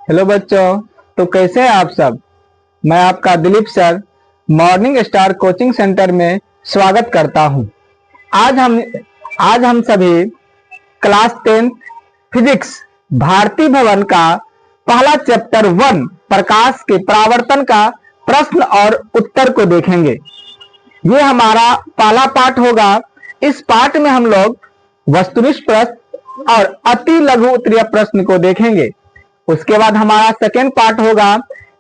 Hello बच्चों, तो कैसे हैं आप सब। मैं आपका Dilip sir morning star coaching centre में स्वागत करता हूं। आज हम सभी क्लास 10 फिजिक्स भारती भवन का पहला चैप्टर 1 प्रकाश के परावर्तन का प्रश्न और उत्तर को देखेंगे। ये हमारा पहला पाठ होगा। इस पाठ में हम लोग वस्तुनिष्ठ प्रश्न और अति लघु उत्तरीय प्रश्न को देखेंगे। उसके बाद हमारा सेकेंड पार्ट होगा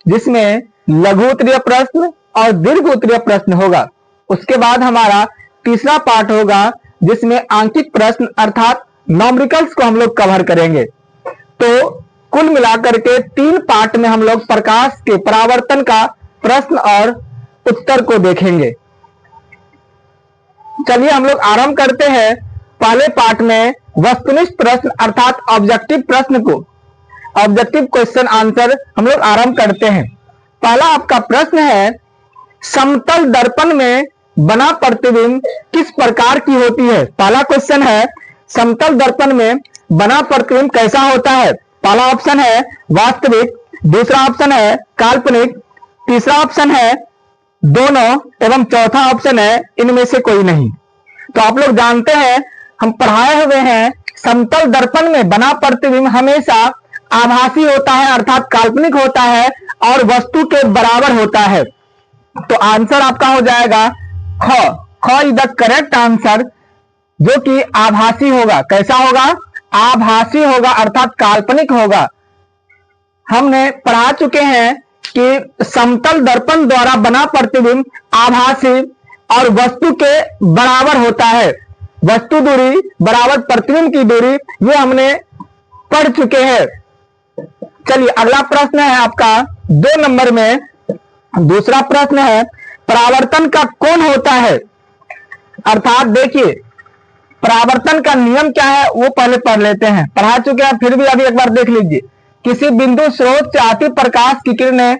जिसमें लघु उत्तरीय प्रश्न और दीर्घ उत्तरीय प्रश्न होगा। उसके बाद हमारा तीसरा पार्ट होगा जिसमें आंकिक प्रश्न अर्थात न्यूमेरिकल्स को हम लोग कवर करेंगे। तो कुल मिलाकर के 3 पार्ट में हम लोग प्रकाश के परावर्तन का प्रश्न और उत्तर को देखेंगे। चलिए हम लोग आरंभ करते हैं पहले पार्ट में वस्तुनिष्ठ प्रश्न अर्थात ऑब्जेक्टिव प्रश्न को। ऑब्जेक्टिव क्वेश्चन आंसर हम लोग आरंभ करते हैं। पहला आपका प्रश्न है, समतल दर्पण में बना प्रतिबिंब किस प्रकार की होती है। पहला क्वेश्चन है, समतल दर्पण में बना प्रतिबिंब कैसा होता है। पहला ऑप्शन है वास्तविक, दूसरा ऑप्शन है काल्पनिक, तीसरा ऑप्शन है दोनों एवं चौथा ऑप्शन है इनमें से कोई नहीं। तो आप लोग जानते हैं, हम पढ़ाए हुए हैं, समतल दर्पण में बना प्रतिबिंब हमेशा आभासी होता है अर्थात काल्पनिक होता है और वस्तु के बराबर होता है। तो आंसर आपका हो जाएगा ख इज द करेक्ट आंसर, जो कि आभासी होगा। कैसा होगा? आभासी होगा अर्थात काल्पनिक होगा। हमने पढ़ा चुके हैं कि समतल दर्पण द्वारा बना प्रतिबिंब आभासी और वस्तु के बराबर होता है। वस्तु दूरी बराबर प्रतिबिंब की दूरी, ये हमने पढ़ चुके हैं। चलिए अगला प्रश्न है आपका 2 नंबर में। दूसरा प्रश्न है, परावर्तन का कोण होता है। अर्थात देखिए परावर्तन का नियम क्या है वो पहले पढ़ लेते हैं। पढ़ा चुके हैं फिर भी अभी एक बार देख लीजिए। किसी बिंदु स्रोत से आती प्रकाश की किरणें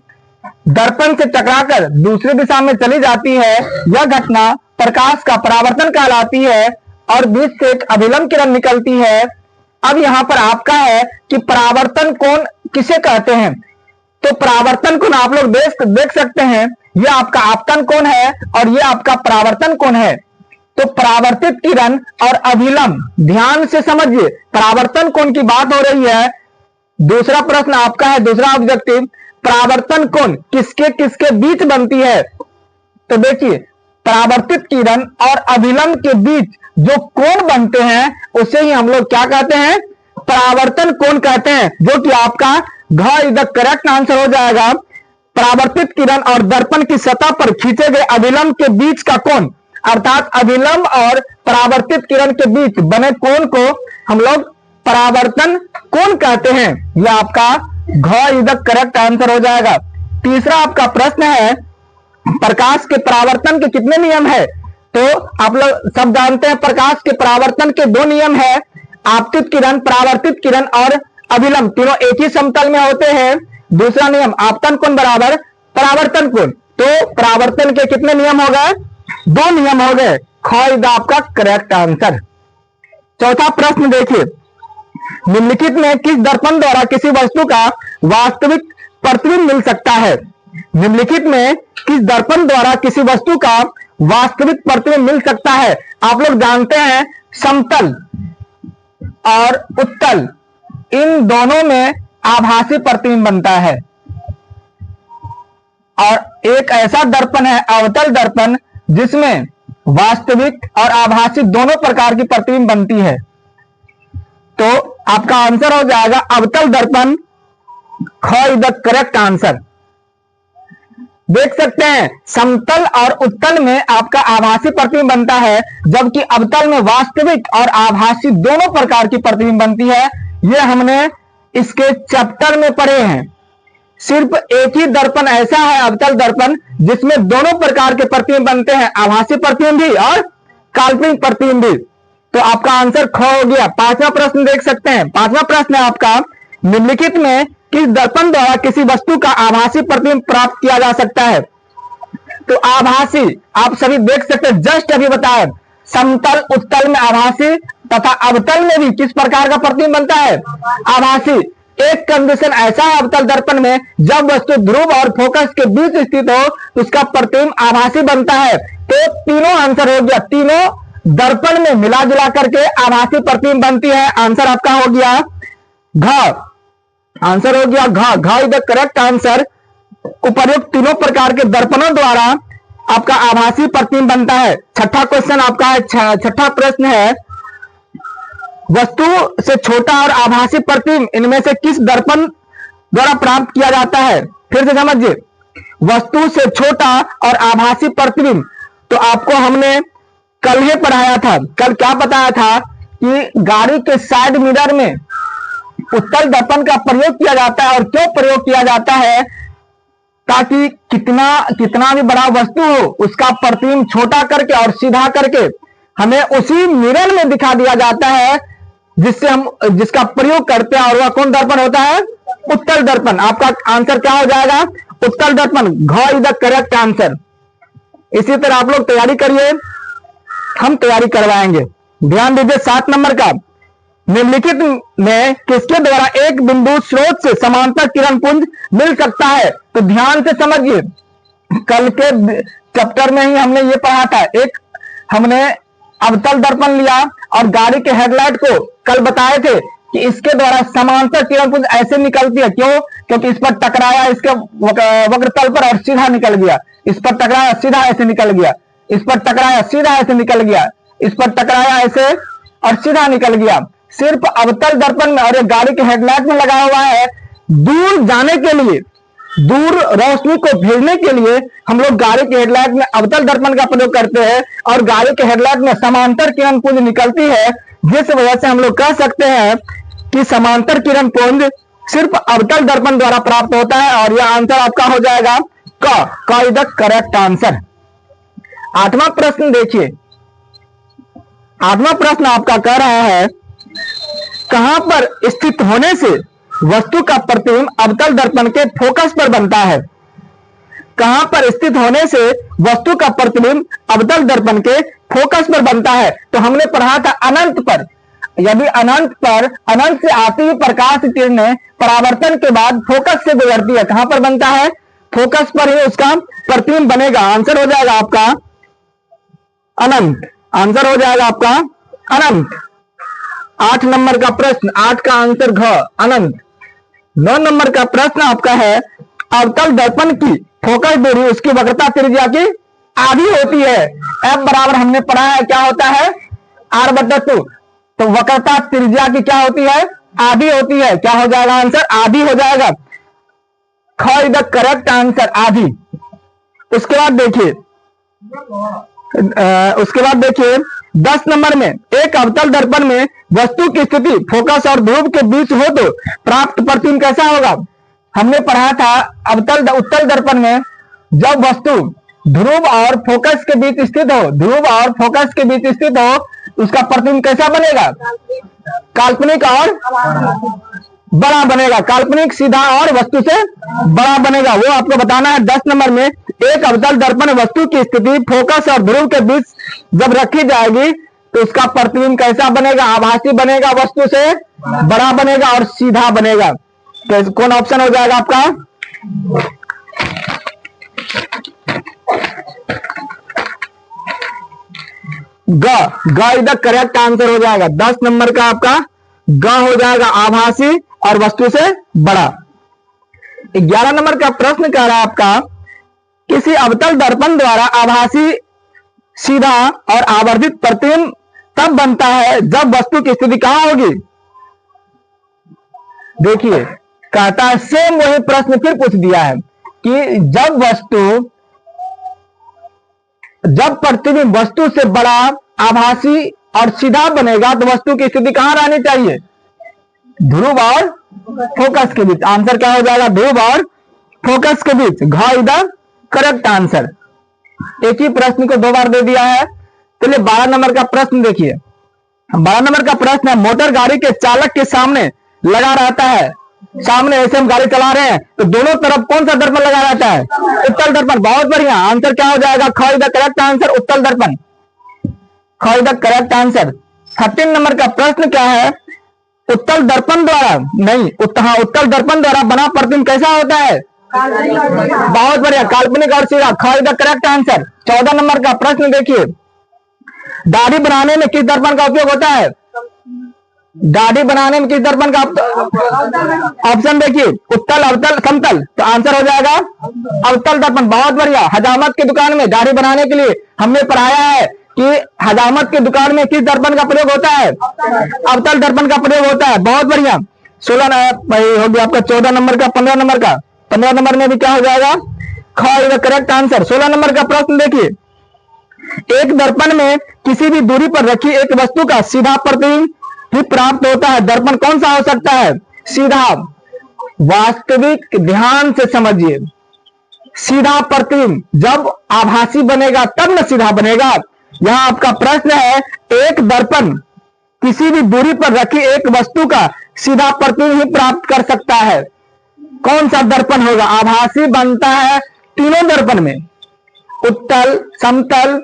दर्पण से टकराकर दूसरी दिशा में चली जाती है, यह घटना प्रकाश का परावर्तन कहलाती है और बीच से एक अभिलंब किरण निकलती है। अब यहां पर आपका है कि परावर्तन कोण किसे कहते हैं। तो परावर्तन कोण आप लोग देख सकते हैं, यह आपका आपतन कोण है और यह आपका परावर्तन कोण है। तो परावर्तित किरण और अभिलंब, ध्यान से समझिए, परावर्तन कोण की बात हो रही है। दूसरा प्रश्न आपका है, दूसरा ऑब्जेक्टिव, परावर्तन कोण किसके किसके बीच बनती है। तो देखिए परावर्तित किरण और अभिलंब के बीच जो कोण बनते हैं उसे ही हम लोग क्या कहते हैं, परावर्तन कोण कहते हैं, जो कि आपका घ इज द करेक्ट आंसर हो जाएगा। परावर्तित किरण और दर्पण की सतह पर खींचे गए अभिलंब के बीच का कोण अर्थात अभिलंब और परावर्तित किरण के बीच बने कोण को हम लोग परावर्तन कोण कहते हैं। यह आपका घ इज द करेक्ट आंसर हो जाएगा। तीसरा आपका प्रश्न है, प्रकाश के परावर्तन के कितने नियम है। तो आप लोग सब जानते हैं प्रकाश के परावर्तन के 2 नियम है, आपतित किरण, परावर्तित किरण और अभिलंब तीनों एक ही समतल में होते हैं। दूसरा नियम आपतन कोण बराबर परावर्तन कोण। तो परावर्तन के कितने नियम हो गए? 2 नियम हो गए। ख इज आपका करेक्ट आंसर। चौथा प्रश्न देखिए, निम्नलिखित में किस दर्पण द्वारा किसी वस्तु का वास्तविक प्रतिबिंब मिल सकता है। निम्नलिखित में किस दर्पण द्वारा किसी वस्तु का वास्तविक प्रतिबिंब मिल सकता है। आप लोग जानते हैं समतल और उत्तल, इन दोनों में आभासी प्रतिबिंब बनता है। और एक ऐसा दर्पण है अवतल दर्पण, जिसमें वास्तविक और आभासी दोनों प्रकार की प्रतिबिंब बनती है। तो आपका आंसर हो जाएगा अवतल दर्पण। ख इज द करेक्ट आंसर। देख सकते हैं समतल और उत्तल में आपका आभासी प्रतिबिंब बनता है, जबकि अवतल में वास्तविक और आभासी दोनों प्रकार की प्रतिबिंब बनती है। ये हमने इसके चैप्टर में पढ़े हैं। सिर्फ एक ही दर्पण ऐसा है अवतल दर्पण जिसमें दोनों प्रकार के प्रतिबिंब बनते हैं, आभासी प्रतिबिंब भी और काल्पनिक प्रतिबिंब भी। तो आपका आंसर ख हो गया। 5वां प्रश्न देख सकते हैं। 5वां प्रश्न है आपका, निम्नलिखित में किस दर्पण द्वारा किसी वस्तु का आभासी प्रतिबिंब प्राप्त किया जा सकता है। तो आभासी आप सभी देख सकते हैं, जस्ट अभी बताया, समतल उत्तल में आभासी तथा अवतल में भी किस प्रकार का प्रतिबिंब बनता है, आभासी। एक कंडीशन ऐसा है अवतल दर्पण में, जब वस्तु ध्रुव और फोकस के बीच स्थित हो तो उसका प्रतिबिंब आभासी बनता है। तो तीनों आंसर हो गया, तीनों दर्पण में मिला जुला करके आभासी प्रतिबिंब बनती है। आंसर आपका हो गया घ, आंसर हो गया घ। घ इज द करेक्ट आंसर। उपर्युक्त तीनों प्रकार के दर्पणों द्वारा आपका आभासी प्रतिबिंब बनता है। छठा क्वेश्चन आपका है, छठा प्रश्न है, वस्तु से छोटा और आभासी प्रतिबिंब इनमें से किस दर्पण द्वारा प्राप्त किया जाता है? फिर से समझिए, वस्तु से छोटा और आभासी प्रतिबिंब, तो आपको हमने कल ही पढ़ाया था, कल क्या बताया था कि गाड़ी के साइड मिरर में उत्तल दर्पण का प्रयोग किया जाता है। और क्यों प्रयोग किया जाता है? ताकि कितना भी बड़ा वस्तु हो उसका प्रतिबिंब छोटा करके और सीधा करके हमें उसी मिरर में दिखा दिया जाता है, जिसका प्रयोग करते हैं। और वह कौन दर्पण होता है? उत्तल दर्पण। आपका आंसर क्या हो जाएगा? उत्तल दर्पण। घ इज द करेक्ट आंसर। इसी तरह आप लोग तैयारी करिए, हम तैयारी करवाएंगे। ध्यान दीजिए 7 नंबर का, निम्नलिखित में किसके द्वारा एक बिंदु स्रोत से समांतर किरण पुंज मिल सकता है? तो ध्यान से समझिए, कल के चैप्टर में ही हमने ये पढ़ा था। एक हमने अवतल दर्पण लिया और गाड़ी के हेडलाइट को कल बताए थे कि इसके द्वारा समांतर किरण पुंज ऐसे निकलती है। क्यों? क्योंकि इस पर टकराया इसके वक्र तल पर और सीधा निकल गया। इस पर टकराया सीधा ऐसे निकल गया, इस पर टकराया सीधा ऐसे निकल गया, इस पर टकराया ऐसे और सीधा निकल गया। सिर्फ अवतल दर्पण में और ये गाड़ी के हेडलाइट में लगा हुआ है। दूर जाने के लिए, दूर रोशनी को भेजने के लिए हम लोग गाड़ी के हेडलाइट में अवतल दर्पण का प्रयोग करते हैं और गाड़ी के हेडलाइट में समांतर किरण पुंज निकलती है, जिस वजह से हम लोग कह सकते हैं कि समांतर किरण पुंज सिर्फ अवतल दर्पण द्वारा प्राप्त होता है। और यह आंसर आपका हो जाएगा क इज द करेक्ट आंसर। 8वां प्रश्न देखिए, 8वां प्रश्न आपका कह रहा है, कहां पर स्थित होने से वस्तु का प्रतिबिंब अवतल दर्पण के फोकस पर बनता है? कहां पर स्थित होने से वस्तु का प्रतिबिंब अवतल दर्पण के फोकस पर बनता है? तो हमने पढ़ा था अनंत पर। यदि अनंत से आती हुई प्रकाश किरणें परावर्तन के बाद फोकस से गुजरती है, कहां पर बनता है? फोकस पर ही उसका प्रतिबिंब बनेगा। आंसर हो जाएगा आपका अनंत। आंसर हो जाएगा आपका अनंत। 8 नंबर का प्रश्न, 8 का आंसर घ, अनंत। 9 नंबर का प्रश्न आपका है, अवतल दर्पण की फोकस दूरी उसकी वक्रता त्रिज्या की आधी होती है। एफ बराबर हमने पढ़ा है क्या होता है? r/2। तो वक्रता त्रिज्या की क्या होती है? आधी होती है। क्या हो जाएगा आंसर? आधी हो जाएगा। ख इज द करेक्ट आंसर, आधी। उसके बाद देखिए 10 नंबर में, एक अवतल दर्पण में वस्तु की स्थिति फोकस और ध्रुव के बीच हो तो प्राप्त प्रतिबिंब कैसा होगा? हमने पढ़ा था उत्तल दर्पण में जब वस्तु ध्रुव और फोकस के बीच स्थित हो, उसका प्रतिबिंब कैसा बनेगा? काल्पनिक और बड़ा बनेगा। काल्पनिक सीधा और वस्तु से बड़ा बनेगा। वो आपको बताना है 10 नंबर में। एक अवतल दर्पण वस्तु की स्थिति फोकस और ध्रुव के बीच जब रखी जाएगी तो उसका प्रतिबिंब कैसा बनेगा? आभासी बनेगा, वस्तु से बड़ा बनेगा और सीधा बनेगा। तो कौन ऑप्शन हो जाएगा आपका? ग इज द करेक्ट आंसर हो जाएगा। 10 नंबर का आपका ग हो जाएगा, आभासी और वस्तु से बड़ा। 11 नंबर का प्रश्न कह रहा है आपका, किसी अवतल दर्पण द्वारा आभासी सीधा और आवर्धित प्रतिबिंब तब बनता है जब वस्तु की स्थिति कहां होगी? देखिए कहता है, सेम वही प्रश्न फिर पूछ दिया है कि जब प्रतिबिंब वस्तु से बड़ा, आभासी और सीधा बनेगा तो वस्तु की स्थिति कहां रहनी चाहिए? ध्रुव और फोकस के बीच। आंसर क्या हो जाएगा? ध्रुव और फोकस के बीच। घ इज द करेक्ट आंसर। एक ही प्रश्न को 2 बार दे दिया है। चलिए 12 नंबर का प्रश्न देखिए। 12 नंबर का प्रश्न है, मोटर गाड़ी के चालक के सामने लगा रहता है। सामने ऐसे हम गाड़ी चला रहे हैं तो दोनों तरफ कौन सा दर्पण लगा रहता है? उत्तल दर्पण। बहुत बढ़िया। आंसर क्या हो जाएगा? ख इज द करेक्ट आंसर, उत्तल दर्पण। ख is the correct answer. 13 number का प्रश्न क्या है, उत्तल दर्पण द्वारा नहीं, उत्तल दर्पण द्वारा बना प्रतिबिंब कैसा होता है? बहुत बढ़िया, काल्पनिक और सीधा। ख is the correct answer. 14 number का प्रश्न देखिए, दाढ़ी बनाने में किस दर्पण का उपयोग होता है? दाढ़ी बनाने में किस दर्पण का? ऑप्शन देखिए, उत्तल, अवतल, समतल। तो आंसर हो जाएगा अवतल दर्पण। बहुत बढ़िया। हजामत की दुकान में दाढ़ी बनाने के लिए हमने पढ़ाया है कि हजामत की दुकान में किस दर्पण का प्रयोग होता है? अवतल दर्पण का प्रयोग होता है। बहुत बढ़िया। 16 हो गया आपका 14 नंबर का। 15 नंबर का, 15 नंबर में भी क्या हो जाएगा? ख is the correct answer. 16 number का प्रश्न देखिए, एक दर्पण में किसी भी दूरी पर रखी एक वस्तु का सीधा प्रतिबिंब ही प्राप्त होता है। दर्पण कौन सा हो सकता है? सीधा। वास्तविक, ध्यान से समझिए, सीधा प्रतिबिंब जब आभासी बनेगा तब न सीधा बनेगा। यहां आपका प्रश्न है, एक दर्पण किसी भी दूरी पर रखी एक वस्तु का सीधा प्रतिबिंब ही प्राप्त कर सकता है। कौन सा दर्पण होगा? आभासी बनता है तीनों दर्पण में, उत्तल, समतल,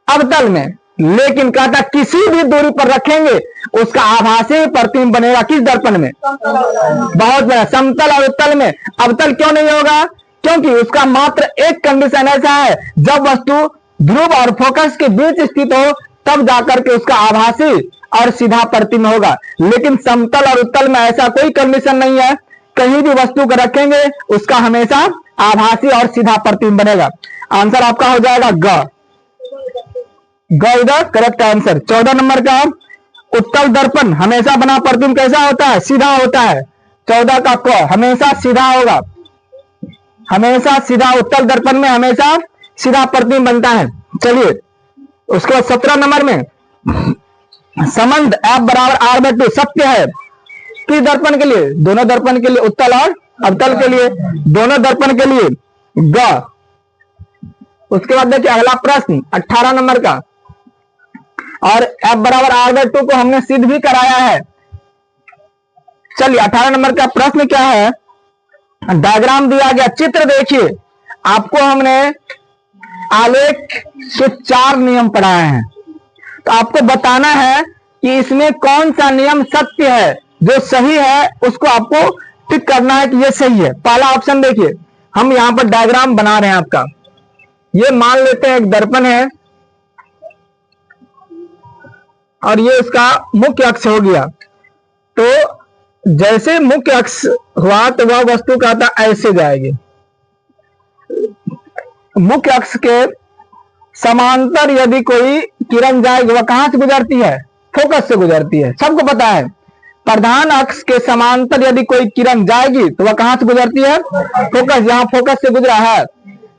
अवतल में, लेकिन कहता किसी भी दूरी पर रखेंगे उसका आभासी प्रतिबिंब बनेगा। किस दर्पण में? बहुत बड़ा, समतल और उत्तल में। अवतल क्यों नहीं होगा? क्योंकि उसका मात्र एक कंडीशन ऐसा है, जब वस्तु ध्रुव और फोकस के बीच स्थित हो तब जाकर के उसका आभासी और सीधा प्रतिबिंब होगा। लेकिन समतल और उत्तल में ऐसा कोई कंडीशन नहीं है। कहीं भी वस्तु को रखेंगे उसका हमेशा आभासी और सीधा प्रतिबिंब बनेगा। आंसर आपका हो जाएगा ग। ग is the correct answer. 14 number का, उत्तल दर्पण हमेशा बना प्रतिबिंब कैसा होता है? सीधा होता है। 14 का क, हमेशा सीधा होगा, हमेशा सीधा। उत्तल दर्पण में हमेशा सीधा प्रतिबिंब बनता है। चलिए उसके बाद 17 नंबर में, संबंध F बराबर R/2 सत्य है किस दर्पण के लिए? दोनों दर्पण के लिए, उत्तल और अवतल के लिए, दोनों दर्पण के लिए। ग। उसके बाद देखिए अगला प्रश्न 18 नंबर का, और F बराबर R/2 को हमने सिद्ध भी कराया है। चलिए 18 नंबर का प्रश्न क्या है? डायग्राम दिया गया, चित्र देखिए। आपको हमने आलेख के 4 नियम पढ़ाए हैं, तो आपको बताना है कि इसमें कौन सा नियम सत्य है। जो सही है उसको आपको टिक करना है कि ये सही है। पहला ऑप्शन देखिए, हम यहां पर डायग्राम बना रहे हैं आपका। ये मान लेते हैं एक दर्पण है और ये इसका मुख्य अक्ष हो गया। तो जैसे मुख्य अक्ष हुआ तो वह वस्तु कहता ऐसे जाएगी। मुख्य अक्ष के समांतर यदि कोई किरण जाएगी वह कहां से गुजरती है? फोकस से गुजरती है, सबको पता है। प्रधान अक्ष के समांतर यदि कोई किरण जाएगी तो वह कहां से गुजरती है? फोकस। यहां फोकस से गुजरा है,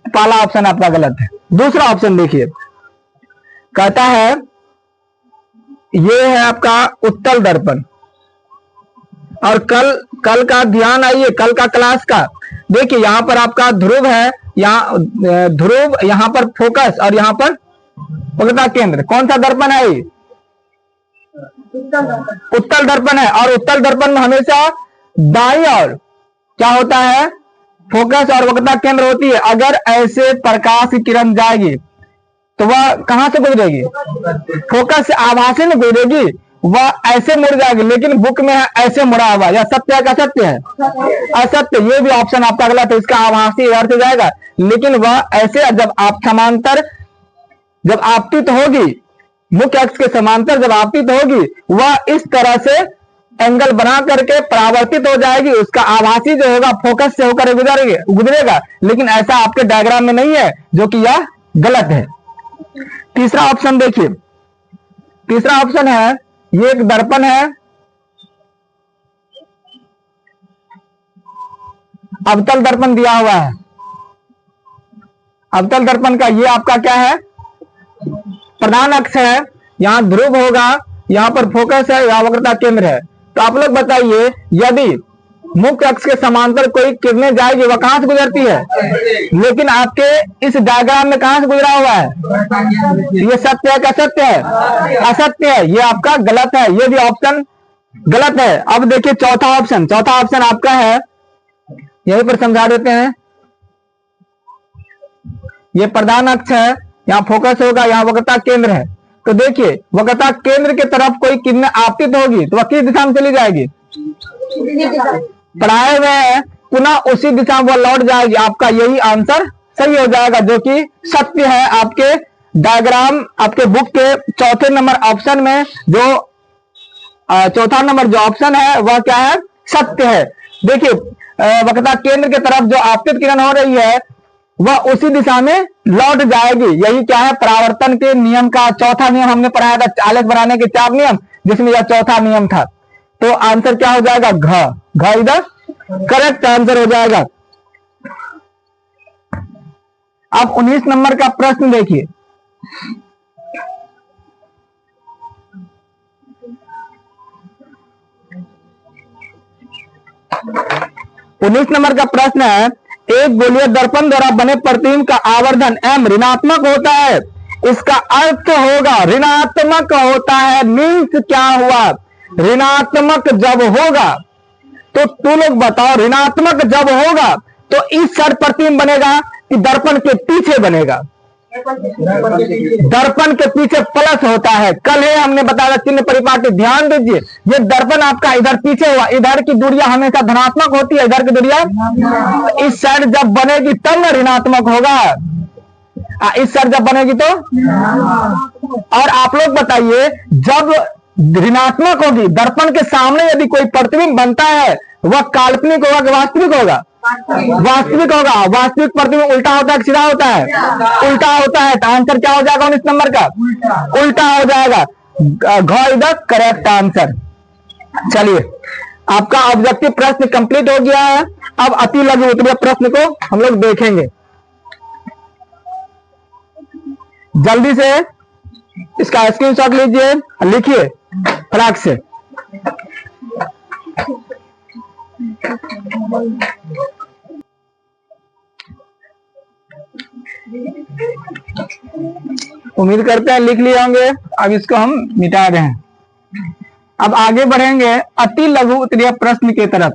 पहला ऑप्शन आपका गलत है। दूसरा ऑप्शन देखिए, कहता है ये है आपका उत्तल दर्पण। और कल का ध्यान आइए, कल का क्लास का देखिए, यहां पर आपका ध्रुव है, यहाँ ध्रुव, यहां पर फोकस और यहां पर वक्रता केंद्र। कौन सा दर्पण है? उत्तल दर्पण है। और उत्तल दर्पण में हमेशा दाईं ओर क्या होता है? फोकस और वक्रता केंद्र होती है। अगर ऐसे प्रकाश की किरण जाएगी तो वह कहां से गुजरेगी? फोकस से आभासी में गुजरेगी, वह ऐसे मुड़ जाएगी। लेकिन बुक में है ऐसे मुड़ा हुआ। यह सत्य है? असत्य है? असत्य। ये भी ऑप्शन आपका गलत है। इसका आभासी इधर से जाएगा, लेकिन वह ऐसे, जब आप समांतर जब आपतित होगी, मुख्य अक्ष के समांतर जब आपतित होगी, वह इस तरह से एंगल बना करके परावर्तित हो जाएगी। उसका आभासी जो होगा फोकस से होकर गुजरेगा। लेकिन ऐसा आपके डायग्राम में नहीं है, जो कि यह गलत है। तीसरा ऑप्शन देखिए, तीसरा ऑप्शन है, ये एक दर्पण है, अवतल दर्पण दिया हुआ है। अवतल दर्पण का ये आपका क्या है? प्रधान अक्ष है, यहां ध्रुव होगा, यहां पर फोकस है, यहां वक्रता केंद्र है। तो आप लोग बताइए, यदि मुख्य अक्ष के समांतर कोई किरणें जाएगी वह कहां से गुजरती है? लेकिन आपके इस डायग्राम में कहां से गुजरा हुआ है? ये सत्य है? क्या सत्य है? असत्य है। ये आपका गलत है। ये भी ऑप्शन गलत है। अब देखिए चौथा ऑप्शन, चौथा ऑप्शन आपका है, यहीं पर समझा देते हैं। ये प्रधान अक्ष है, यहाँ फोकस होगा, यहाँ वक्रता केंद्र है। तो देखिए वक्रता केंद्र की तरफ कोई किरण आपतित होगी तो वह किस दिशा में चली जाएगी? पढ़ाए हुए हैं, पुनः उसी दिशा में वो लौट जाएगी। आपका यही आंसर सही हो जाएगा, जो कि सत्य है। आपके डायग्राम, आपके बुक के चौथे नंबर ऑप्शन में जो चौथा नंबर जो ऑप्शन है वह क्या है? सत्य है। देखिए वक्रता केंद्र की तरफ जो आपतित किरण हो रही है वह उसी दिशा में लौट जाएगी। यही क्या है? परावर्तन के नियम का चौथा नियम हमने पढ़ाया था, आलेख बनाने के 4 नियम, जिसमें यह चौथा नियम था। तो आंसर क्या हो जाएगा? घ इधर करेक्ट आंसर हो जाएगा। अब 19 नंबर का प्रश्न देखिए। उन्नीस नंबर का प्रश्न है, एक गोलीय दर्पण द्वारा बने प्रतिबिंब का आवर्धन m ऋणात्मक होता है, इसका अर्थ होगा ऋणात्मक होता है। मीन्स क्या हुआ? ऋणात्मक जब होगा तो तू लोग बताओ, ऋणात्मक जब होगा तो इस साइड प्रतिबिंब बनेगा कि दर्पण के पीछे बनेगा? दर्पण के पीछे प्लस होता है। कल है हमने बताया चिन्ह परिपाटी, ध्यान दीजिए। ये दर्पण आपका इधर पीछे हुआ, इधर की दूरियां हमेशा धनात्मक होती है, इधर की दूरियां इस साइड जब बनेगी तब ना ऋणात्मक होगा। इस साइड जब बनेगी तो। और आप लोग बताइए, जब ऋणात्मक होगी, दर्पण के सामने यदि कोई प्रतिबिंब बनता है वह काल्पनिक होगा कि वास्तविक होगा? वास्तविक होगा। वास्तविक प्रतिबिंब उल्टा होता है कि सीधा होता है? उल्टा होता है। तो आंसर क्या हो जाएगा 19 नंबर का? उल्टा हो जाएगा। घ इज द करेक्ट आंसर। चलिए, आपका ऑब्जेक्टिव प्रश्न कंप्लीट हो गया है। अब अति लघु उत्तरीय प्रश्न को हम लोग देखेंगे। जल्दी से इसका स्क्रीनशॉट लीजिए, लिखिए फटाक से। उम्मीद करते हैं लिख लिए होंगे। अब इसको हम मिटा रहे हैं। अब आगे बढ़ेंगे अति लघु उत्तरीय प्रश्न की तरफ।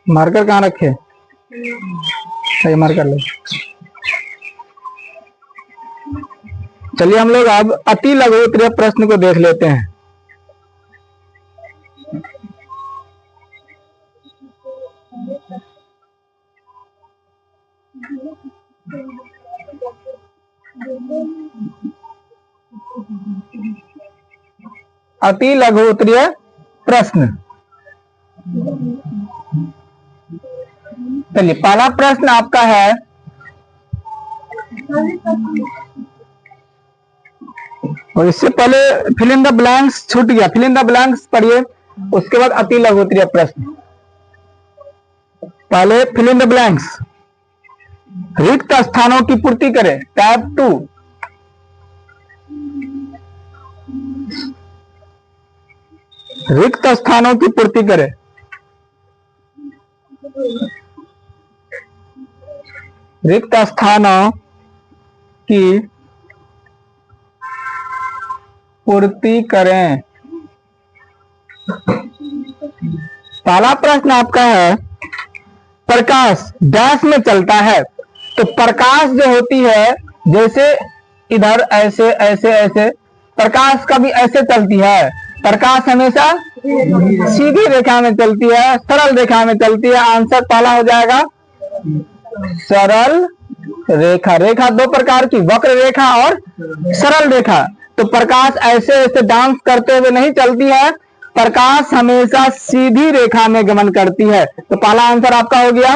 मार्कर कहाँ रखे? सही मार्कर ले। चलिए हम लोग अब अति लघु उत्तरीय प्रश्न को देख लेते हैं। अति लघु उत्तरीय प्रश्न। चलिए पहला प्रश्न आपका है, और इससे पहले फिल इन द ब्लैंक्स छूट गया, फिल इन द ब्लैंक्स पढ़िए, उसके बाद अति लघु उत्तरीय प्रश्न। पहले फिल इन द ब्लैंक्स, रिक्त स्थानों की पूर्ति करें। टैब 2, रिक्त स्थानों की पूर्ति करें। रिक्त स्थानों की पूर्ति करें। पहला प्रश्न आपका है, प्रकाश डैश में चलता है। तो प्रकाश जो होती है, जैसे इधर ऐसे ऐसे ऐसे, प्रकाश कभी ऐसे चलती है? प्रकाश हमेशा सीधी रेखा में चलती है, सरल रेखा में चलती है। आंसर पहला हो जाएगा सरल रेखा। रेखा दो प्रकार की, वक्र रेखा और सरल रेखा। तो प्रकाश ऐसे ऐसे डांस करते हुए नहीं चलती है, प्रकाश हमेशा सीधी रेखा में गमन करती है। तो पहला आंसर आपका हो गया,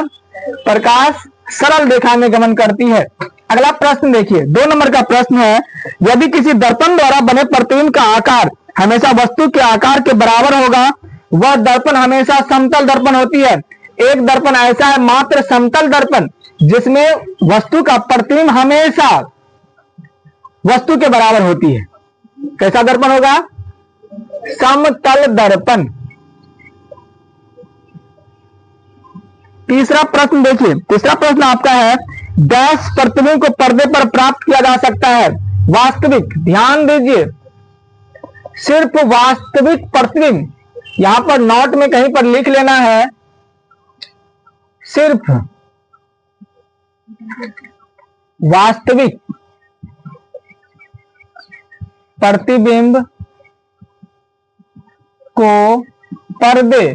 प्रकाश सरल रेखा में गमन करती है। अगला प्रश्न देखिए, 2 नंबर का प्रश्न है, यदि किसी दर्पण द्वारा बने प्रतिबिंब का आकार हमेशा वस्तु के आकार के बराबर होगा, वह दर्पण हमेशा समतल दर्पण होती है। एक दर्पण ऐसा है, मात्र समतल दर्पण, जिसमें वस्तु का प्रतिबिंब हमेशा वस्तु के बराबर होती है। कैसा दर्पण होगा? समतल दर्पण। तीसरा प्रश्न देखिए, तीसरा प्रश्न आपका है, डैश प्रतिबिंब को पर्दे पर प्राप्त किया जा सकता है। वास्तविक, ध्यान दीजिए, सिर्फ वास्तविक प्रतिबिंब, यहां पर नोट में कहीं पर लिख लेना है, सिर्फ वास्तविक प्रतिबिंब को पर्दे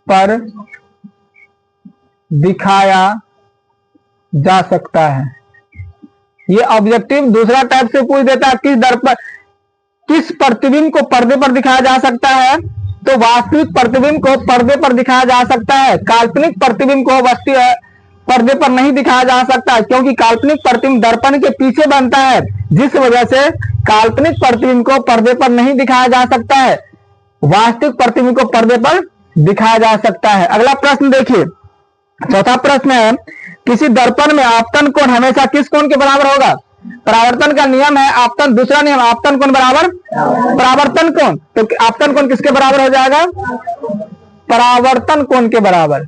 पर दिखाया जा सकता है। ये ऑब्जेक्टिव दूसरा टाइप से पूछ देता है, किस प्रतिबिंब को पर्दे पर दिखाया जा सकता है, तो वास्तविक प्रतिबिंब को पर्दे पर दिखाया जा सकता है। काल्पनिक प्रतिबिंब को वस्तु पर्दे पर नहीं दिखाया जा सकता, क्योंकि काल्पनिक प्रतिबिंब दर्पण के पीछे बनता है, जिस वजह से काल्पनिक प्रतिबिंब को पर्दे पर नहीं दिखाया जा सकता है। वास्तविक प्रतिबिंब को पर्दे पर दिखाया जा सकता है। अगला प्रश्न देखिए, चौथा प्रश्न है, किसी दर्पण में आपतन कोण हमेशा किस कोण के बराबर होगा? परावर्तन का नियम है आपतन, दूसरा नियम आपतन कोण बराबर परावर्तन कोण, तो आपतन कोण किसके बराबर हो जाएगा? परावर्तन कोण के बराबर।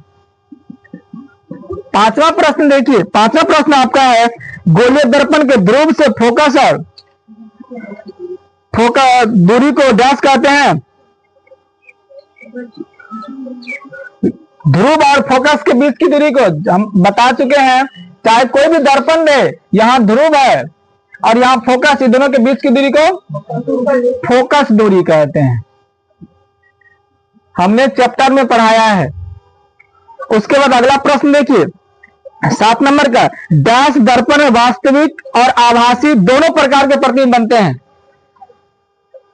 पांचवा प्रश्न देखिए, पांचवा प्रश्न आपका है, गोलीय दर्पण के ध्रुव से फोकस और दूरी को डैश कहते हैं। ध्रुव और फोकस के बीच की दूरी को हम बता चुके हैं, चाहे कोई भी दर्पण ले, यहां ध्रुव है और यहां फोकस, इन दोनों के बीच की दूरी को फोकस दूरी कहते हैं, हमने चैप्टर में पढ़ाया है। उसके बाद अगला प्रश्न देखिए, 7 नंबर का, डैश दर्पण में वास्तविक और आभासी दोनों प्रकार के प्रतिबिंब बनते हैं।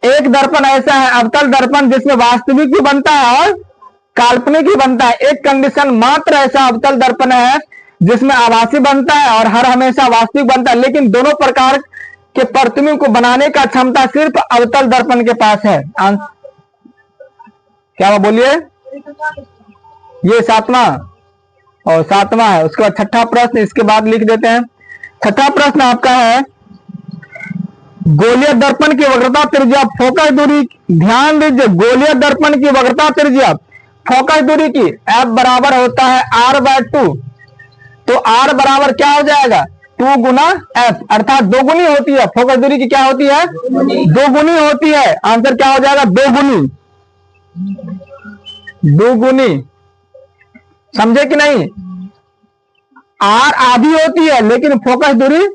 एक दर्पण ऐसा है अवतल दर्पण जिसमें वास्तविक भी बनता है और काल्पनिक भी बनता है। एक कंडीशन मात्र ऐसा अवतल दर्पण है जिसमें आभासी बनता है और हर हमेशा वास्तविक बनता है, लेकिन दोनों प्रकार के प्रतिबिंब को बनाने का क्षमता सिर्फ अवतल दर्पण के पास है। क्या बोलिए? ये 7वां और 7वां है। उसके बाद छठा प्रश्न इसके बाद लिख देते हैं। छठा प्रश्न आपका है, गोलीय दर्पण की वक्रता त्रिज्या फोकस दूरी, ध्यान दीजिए, गोलीय दर्पण की वक्रता त्रिज्या फोकस दूरी की F बराबर होता है R/2, तो R बराबर क्या हो जाएगा? 2 गुना F, अर्थात दोगुनी होती है। फोकस दूरी की क्या होती है? दोगुनी होती है। आंसर क्या हो जाएगा? दोगुनी, दोगुनी। समझे कि नहीं? R आधी होती है लेकिन फोकस दूरी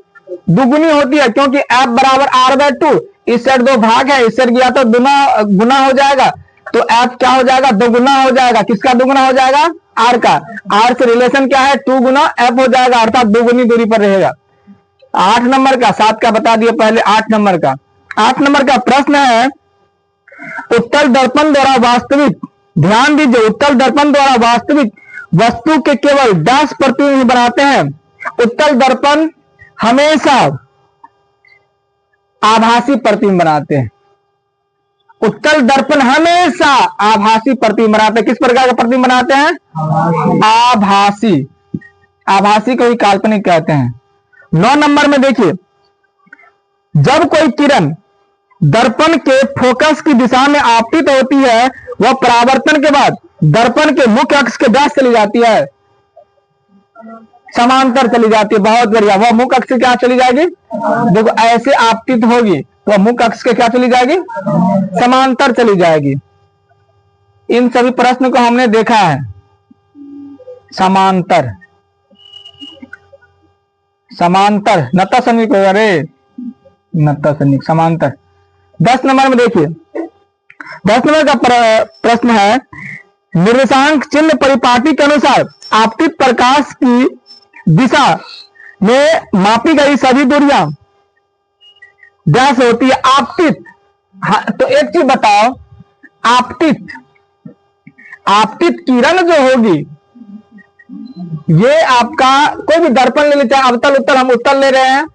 दुगुनी होती है, क्योंकि F बराबर R/2, इस साइड 2 भाग है, इस साइड गया तो गुना हो जाएगा, तो F क्या हो जाएगा? दोगुना हो जाएगा। किसका दोगुना हो जाएगा? R का। R से रिलेशन क्या है? 2 गुना F हो जाएगा, अर्थात दोगुनी दूरी पर रहेगा। 8 नंबर का, 7 का बता दिए पहले, 8 नंबर का। 8 नंबर का प्रश्न है, उत्तल दर्पण द्वारा वास्तविक, ध्यान दीजिए, उत्तल दर्पण द्वारा वास्तविक वस्तु के केवल डैश प्रतिबिंब बनाते हैं। उत्तल दर्पण हमेशा आभासी प्रतिबिंब बनाते हैं। उत्तल दर्पण हमेशा आभासी प्रतिबिंब बनाते हैं। किस प्रकार का प्रतिबिंब बनाते हैं? आभासी। आभासी को ही काल्पनिक कहते हैं। 9 नंबर में देखिए, जब कोई किरण दर्पण के फोकस की दिशा में आपतित होती है, वह परावर्तन के बाद दर्पण के मुख्य अक्ष के डैश चली जाती है, समांतर चली जाती है। बहुत बढ़िया। वह मुख्य अक्ष से क्या चली जाएगी? देखो, ऐसे आपतित होगी तो मुख्य अक्ष के क्या चली जाएगी? समांतर चली जाएगी। इन सभी प्रश्न को हमने देखा है। समांतर, समांतर, नता सैनिक हो, अरे नता सैनिक, समांतर। 10 नंबर में देखिए, 10 नंबर का प्रश्न है, निर्देशांक चिन्ह परिपाटी के अनुसार आपतित प्रकाश की दिशा में मापी गई सभी दूरियां डैश होती है। आपतित, हाँ, तो एक चीज बताओ, आपतित, आपतित किरण जो होगी, ये आपका कोई भी दर्पण ले लेते हैं, अवतल उत्तल, हम उत्तल ले रहे हैं।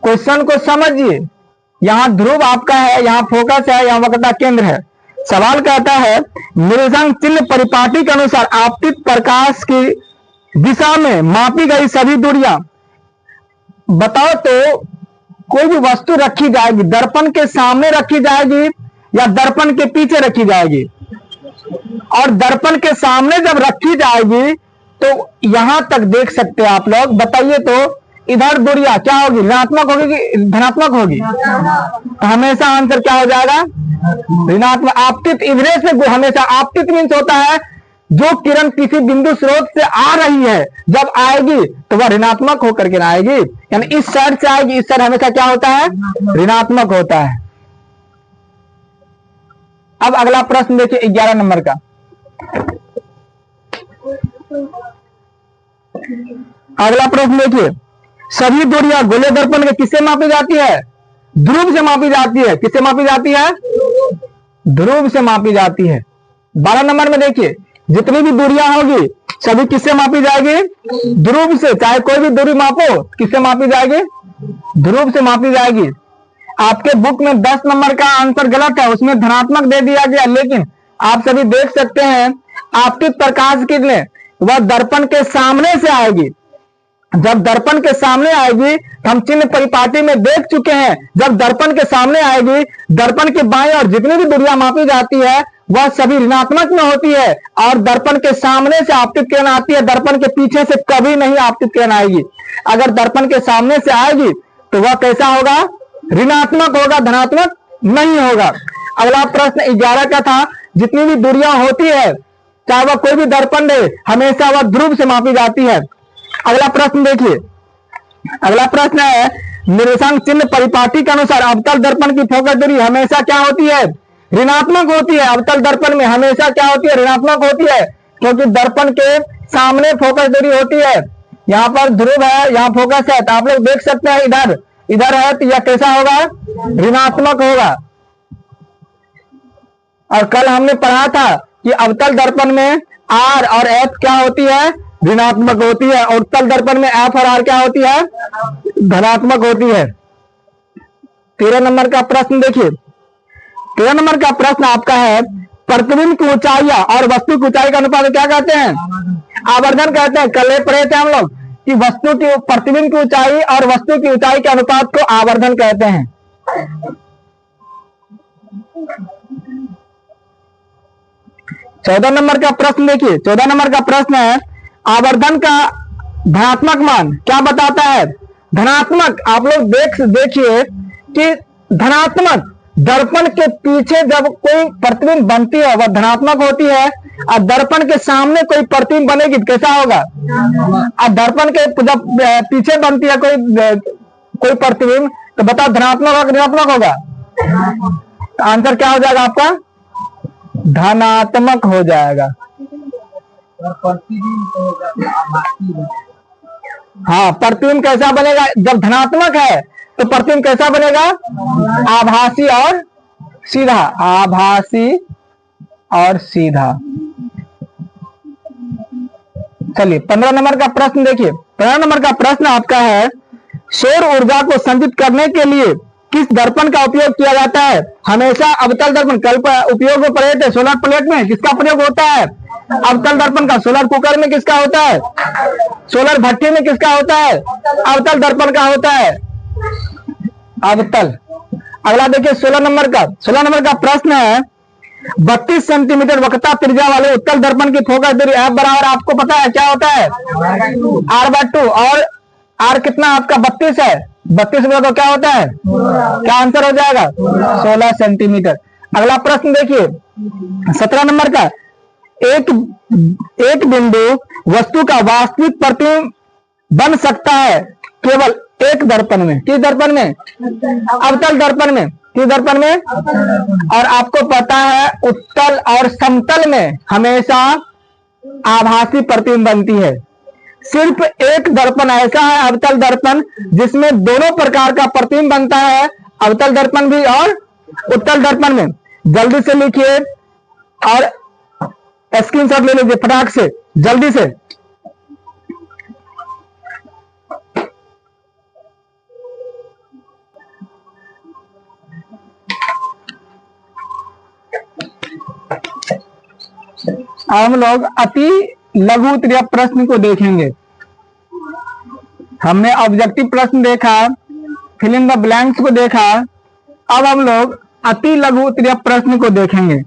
क्वेश्चन को समझिए, यहां ध्रुव आपका है, यहां फोकस है, यहां वक्रता केंद्र है। सवाल कहता है, निर्देशांक चिन्ह परिपाटी के अनुसार आपतित प्रकाश की दिशा में मापी गई सभी दूरियां बताओ। तो कोई भी वस्तु रखी जाएगी, दर्पण के सामने रखी जाएगी या दर्पण के पीछे रखी जाएगी? और दर्पण के सामने जब रखी जाएगी तो यहां तक देख सकते हैं आप लोग, बताइए तो इधर दूरियां क्या होगी, ऋणात्मक होगी कि धनात्मक होगी? तो हमेशा आंसर क्या हो जाएगा, ऋणात्मक। आपतित इधरे से हमेशा, आपतित मीन्स होता है जो किरण किसी बिंदु स्रोत से आ रही है, जब आएगी तो वह ऋणात्मक होकर के आएगी, यानी इस साइड से आएगी, इस साइड हमेशा क्या होता है, ऋणात्मक होता है। अब अगला प्रश्न देखिए 11 नंबर का। अगला प्रश्न देखिए, सभी दूरियां गोलीय दर्पण के किससे मापी जाती है, ध्रुव से मापी जाती है। किससे मापी जाती है, ध्रुव से मापी जाती है। 12 नंबर में देखिए, जितनी भी दूरियां होगी सभी किससे मापी जाएगी, ध्रुव से। चाहे कोई भी दूरी मापो, किससे मापी जाएगी, ध्रुव से मापी जाएगी। आपके बुक में 10 नंबर का आंसर गलत है, उसमें धनात्मक दे दिया गया, लेकिन आप सभी देख सकते हैं आपतित प्रकाश किरणें वह दर्पण के सामने से आएगी। जब दर्पण के सामने आएगी, हम चिन्ह परिपाटी में देख चुके हैं, जब दर्पण के सामने आएगी, दर्पण के बाएं और जितनी भी दूरियां मापी जाती है वह सभी ऋणात्मक में होती है, और दर्पण के सामने से आपतित किरण आती है, दर्पण के पीछे से कभी नहीं आपतित किरण आएगी। अगर दर्पण के सामने से आएगी तो वह कैसा होगा, ऋणात्मक होगा, धनात्मक नहीं होगा। अगला प्रश्न 11 का था, जितनी भी दूरियां होती है चाहे वह कोई भी दर्पण दे, हमेशा वह ध्रुव से मापी जाती है। अगला प्रश्न देखिए, अगला प्रश्न है, निर्देशांक चिन्ह परिपाटी के अनुसार अवतल दर्पण की फोकस दूरी हमेशा क्या होती है, ऋणात्मक होती है। अवतल दर्पण में हमेशा क्या होती है, ऋणात्मक होती है, क्योंकि दर्पण के सामने फोकस दूरी होती है। यहाँ पर ध्रुव है, यहाँ फोकस है, तो आप लोग देख सकते हैं इधर इधर है, तो यह कैसा होगा, ऋणात्मक होगा। और कल हमने पढ़ा था कि अवतल दर्पण में आर और एफ क्या होती है, ऋणात्मक होती है, और उत्तल दर्पण में एफ और आर क्या होती है, धनात्मक होती है। 13 नंबर का प्रश्न देखिए, 13 नंबर का प्रश्न आपका है, प्रतिबिंब की ऊंचाई और वस्तु की ऊंचाई का अनुपात क्या कहते हैं, आवर्धन कहते हैं। कल पढ़े थे हम लोग कि वस्तु की, प्रतिबिंब की ऊंचाई और वस्तु की ऊंचाई के अनुपात को आवर्धन कहते हैं। 14 नंबर का प्रश्न देखिए, 14 नंबर का प्रश्न है, आवर्धन का धनात्मक मान क्या बताता है, धनात्मक। आप लोग देखिए कि धनात्मक दर्पण के पीछे जब कोई प्रतिबिंब बनती है वह धनात्मक होती है, और दर्पण के सामने कोई प्रतिबिंब बनेगी तो कैसा होगा, और दर्पण के जब पीछे बनती है कोई प्रतिबिंब, तो बताओ धनात्मक होगा ऋणात्मक होगा, तो आंसर क्या हो जाएगा आपका, धनात्मक हो जाएगा। हाँ, प्रतिबिंब कैसा बनेगा, जब धनात्मक है तो प्रतिबिंब कैसा बनेगा, आभासी और सीधा, आभासी और सीधा। चलिए 15 नंबर का प्रश्न देखिए, 15 नंबर का प्रश्न आपका है, सौर ऊर्जा को संचित करने के लिए किस दर्पण का उपयोग किया जाता है, हमेशा अवतल दर्पण। कल उपयोग में पढ़े थे, सोलर प्लेट में किसका प्रयोग होता है, अवतल दर्पण का। सोलर कुकर में किसका होता है, सोलर भट्टी में किसका होता है, अवतल दर्पण का होता है, अवतल। अगला देखिए 16 नंबर का, 16 नंबर का प्रश्न है, 32 सेंटीमीटर वक्रता त्रिज्या वाले उत्तल दर्पण की फोकस दूरी एफ बराबर आपको पता है क्या होता है, r/2, और r कितना आपका 32 है, 32 में तो क्या होता है, क्या आंसर हो जाएगा, 16 सेंटीमीटर। अगला प्रश्न देखिए 17 नंबर का, एक बिंदु वस्तु का वास्तविक प्रतिबिंब बन सकता है केवल एक दर्पण में। किस दर्पण में, अवतल दर्पण में। किस दर्पण में, और आपको पता है उत्तल और समतल में हमेशा आभासी प्रतिबिंब बनती है। सिर्फ एक दर्पण ऐसा है, अवतल दर्पण, जिसमें दोनों प्रकार का प्रतिबिंब बनता है, अवतल दर्पण भी और उत्तल दर्पण में। जल्दी से लिखिए और स्क्रीनशॉट ले लीजिए फटाक से, जल्दी से। हम लोग अति लघु उत्तरीय प्रश्न को देखेंगे। हमने ऑब्जेक्टिव प्रश्न देखा, फिल इन द ब्लैंक्स को देखा, अब हम लोग अति लघु उत्तरीय प्रश्न को देखेंगे।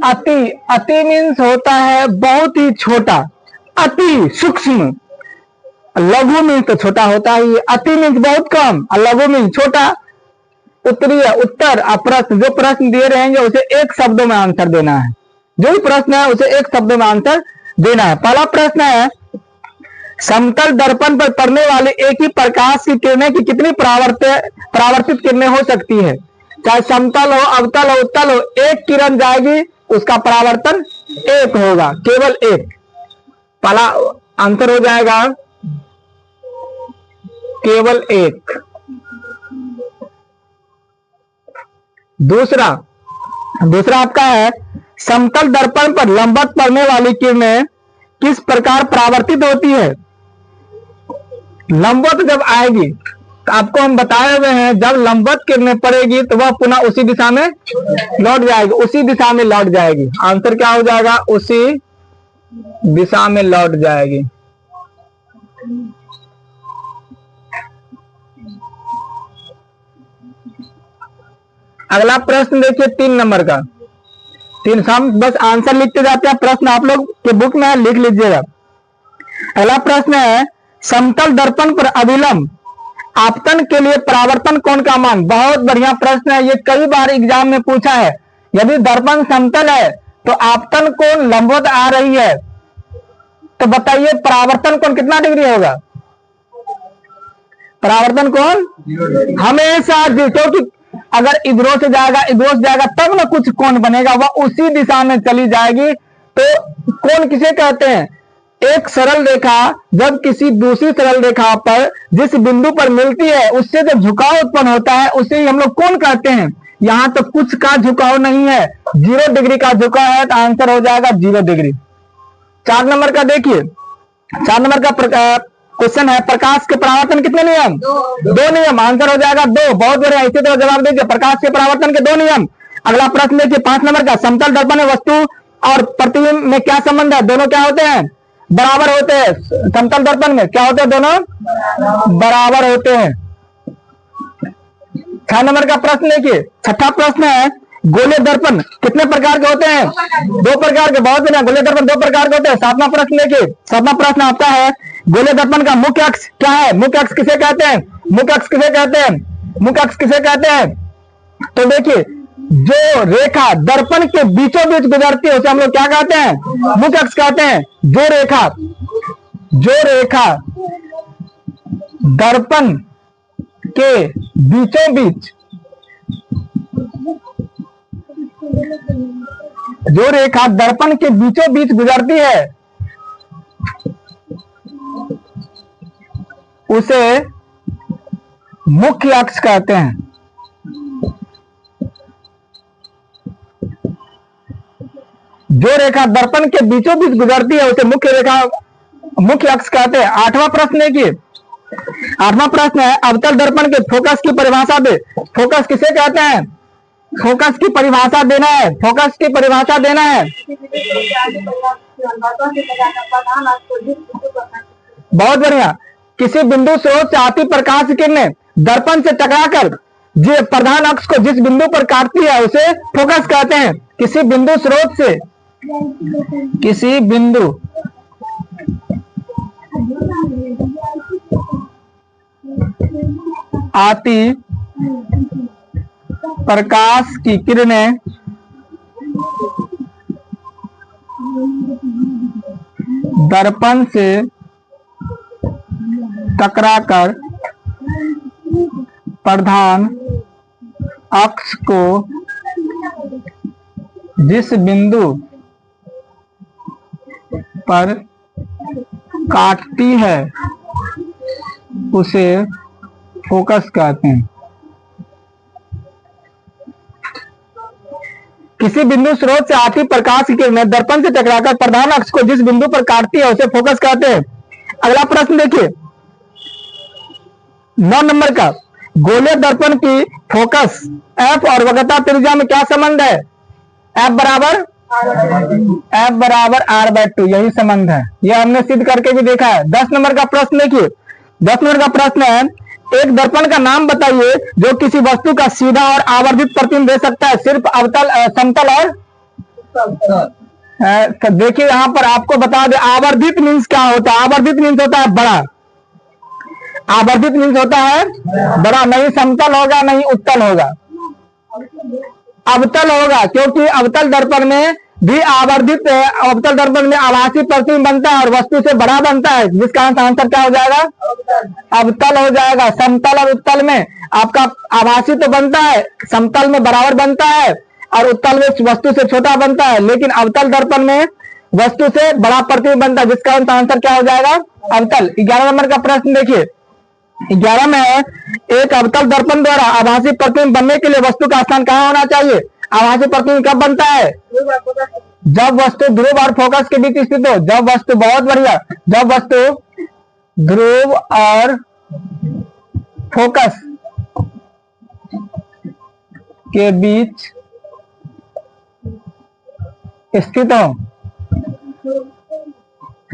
अति, अति मीन्स होता है बहुत ही छोटा, अति सूक्ष्म। लघु मीन्स तो छोटा होता ही, अति मीन्स बहुत कम और लघु मीन्स छोटा। उत्तरीय, उत्तर, प्रश्न, जो प्रश्न दिए रहेंगे उसे एक शब्दों में आंसर देना है। जो भी प्रश्न है उसे एक शब्द में आंसर देना है। पहला प्रश्न है, समतल दर्पण पर पड़ने वाली एक ही प्रकाश की किरणें की कितनी परावर्तित किरणें हो सकती है? चाहे समतल हो, अवतल हो, उत्तल हो, एक किरण जाएगी, उसका परावर्तन एक होगा, केवल एक। पहला आंसर हो जाएगा केवल एक। दूसरा आपका है, समतल दर्पण पर लंबवत पड़ने वाली किरणें किस प्रकार परावर्तित होती है? लंबवत जब आएगी तो आपको हम बताए हुए हैं, जब लंबवत किरणें पड़ेगी तो वह पुनः उसी दिशा में लौट जाएगी, उसी दिशा में लौट जाएगी। आंसर क्या हो जाएगा? उसी दिशा में लौट जाएगी। अगला प्रश्न देखिए 3 नंबर का। 3 हम बस आंसर लिखते जाते हैं, प्रश्न आप लोग के बुक में लिख लीजिएगा। अगला प्रश्न है, समतल दर्पण पर अभिलंब आपतन के लिए परावर्तन कोण का मान? बहुत बढ़िया प्रश्न है, ये कई बार एग्जाम में पूछा है। यदि दर्पण समतल है तो आपतन कोण लंबवत आ रही है, तो बताइए परावर्तन कोण कितना डिग्री होगा? परावर्तन कोण हमेशा, क्योंकि अगर इधरों से जाएगा तब ना कुछ कोण बनेगा, वह उसी दिशा में चली जाएगी। तो कोण किसे कहते हैं? एक सरल रेखा जब किसी दूसरी सरल रेखा पर जिस बिंदु पर मिलती है उससे जब झुकाव उत्पन्न होता है उसे ही हम लोग कोण कहते हैं। यहां तो कुछ का झुकाव नहीं है, 0 डिग्री का झुकाव है, तो आंसर हो जाएगा 0 डिग्री। 4 नंबर का देखिए, 4 नंबर का क्वेश्चन है, प्रकाश के परावर्तन कितने नियम? 2 नियम। आंसर हो जाएगा 2। बहुत बढ़िया, इसी तरह जवाब दीजिए, प्रकाश के परावर्तन के 2 नियम। अगला प्रश्न देखिए 5 नंबर का, समतल दर्पण में वस्तु और प्रतिबिंब में क्या संबंध है? दोनों क्या होते हैं? बराबर होते हैं। समतल दर्पण में क्या होते हैं? दोनों बराबर होते हैं। 6 नंबर का प्रश्न देखिए, छठा प्रश्न है, गोलीय दर्पण कितने प्रकार के होते हैं? 2 प्रकार के। बहुत बढ़िया, गोलीय दर्पण 2 प्रकार के होते हैं। 7वां प्रश्न देखिए, 7वां प्रश्न आपका है, गोलीय दर्पण का मुख्य अक्ष क्या है? मुख्य अक्ष किसे कहते हैं? मुख्य अक्ष किसे कहते हैं? मुख्य अक्ष किसे कहते हैं? तो देखिए, जो रेखा दर्पण के बीचों बीच गुजरती है उसे हम लोग क्या कहते हैं? मुख्य अक्ष कहते हैं। जो रेखा दर्पण के बीचों बीच, जो रेखा दर्पण के बीचों बीच गुजरती है उसे मुख्य अक्ष कहते हैं। जो रेखा दर्पण के बीचों बीच गुजरती है उसे मुख्य अक्ष कहते हैं। 8वां प्रश्न देखिए, 8वां प्रश्न है, अवतल दर्पण के फोकस की परिभाषा दे। फोकस किसे कहते हैं? फोकस की परिभाषा देना है, फोकस की परिभाषा देना है। बहुत बढ़िया, किसी बिंदु स्रोत से आती प्रकाश की किरणें दर्पण से टकराकर जो प्रधान अक्ष को जिस बिंदु पर काटती है उसे फोकस कहते हैं। किसी बिंदु स्रोत से, किसी बिंदु आती प्रकाश की किरणें दर्पण से टकराकर प्रधान अक्ष को जिस बिंदु पर काटती है उसे फोकस कहते हैं। किसी बिंदु स्रोत से आती प्रकाश की किरणें दर्पण से टकराकर प्रधान अक्ष को जिस बिंदु पर काटती है उसे फोकस कहते हैं। अगला प्रश्न देखिए 9 नंबर का, गोलीय दर्पण की फोकस एफ और वक्रता त्रिज्या में क्या संबंध है? एफ बराबर r/2, यही संबंध है। यह हमने सिद्ध करके भी देखा है। 10 नंबर का प्रश्न देखिए, 10 नंबर का प्रश्न है, एक दर्पण का नाम बताइए जो किसी वस्तु का सीधा और आवर्धित प्रतिबिंब दे सकता है, सिर्फ अवतल, समतल और तो देखिए यहाँ पर आपको बता दे, आवर्धित मीन्स क्या होता है? आवर्धित मीन्स होता है बड़ा। आवर्धित मीन्स होता है बड़ा, नहीं समतल होगा नहीं उत्तल होगा, अवतल होगा, क्योंकि अवतल दर्पण में भी आवर्धित है। अवतल दर्पण में आभासी प्रतिबिंब बनता है और वस्तु से बड़ा बनता है, जिस कारण आंसर क्या हो जाएगा? अवतल हो जाएगा। समतल और उत्तल में आपका आभासी तो बनता है, समतल में बराबर बनता है और उत्तल में वस्तु से छोटा बनता है, लेकिन अवतल दर्पण में वस्तु से बड़ा प्रतिबिंब बनता है, जिस कारण आंसर क्या हो जाएगा? अवतल। 11 नंबर का प्रश्न देखिए, 11 में है, एक अवतल दर्पण द्वारा आभासी प्रतिबिंब बनने के लिए वस्तु का स्थान कहाँ होना चाहिए? आभासी प्रतिबिंब कब बनता है? जब वस्तु ध्रुव और फोकस के बीच स्थित हो। जब वस्तु, बहुत बढ़िया, जब वस्तु ध्रुव और फोकस के बीच स्थित हो।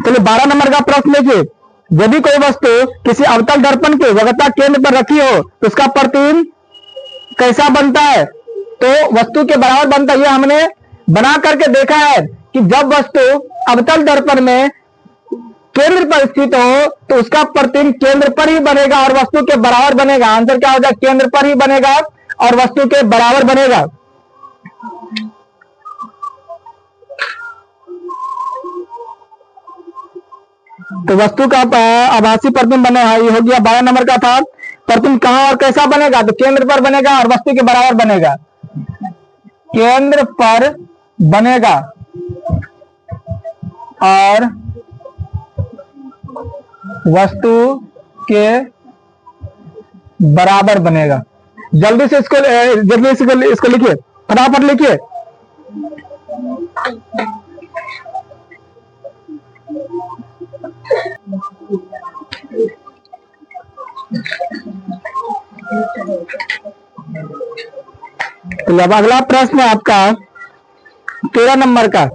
चलिए 12 नंबर का प्रश्न देखिए, यदि कोई वस्तु किसी अवतल दर्पण के वक्रता केंद्र पर रखी हो तो उसका प्रतिबिंब कैसा बनता है? तो वस्तु के बराबर बनता है। ये हमने बना करके देखा है कि जब वस्तु अवतल दर्पण में केंद्र पर स्थित हो तो उसका प्रतिबिंब केंद्र पर ही बनेगा और वस्तु के बराबर बनेगा। आंसर क्या हो जाएगा? केंद्र पर ही बनेगा और वस्तु के बराबर बनेगा। तो वस्तु का आभासी प्रतिबिंब बने, ये हो गया 12 नंबर का था। प्रतिबिंब कहां और कैसा बनेगा? तो केंद्र पर बनेगा और वस्तु के बराबर बनेगा। केंद्र पर बनेगा और वस्तु के बराबर बनेगा। जल्दी से इसको लिखिए, फटाफट लिखिए। तो अब अगला प्रश्न है आपका 13 नंबर का।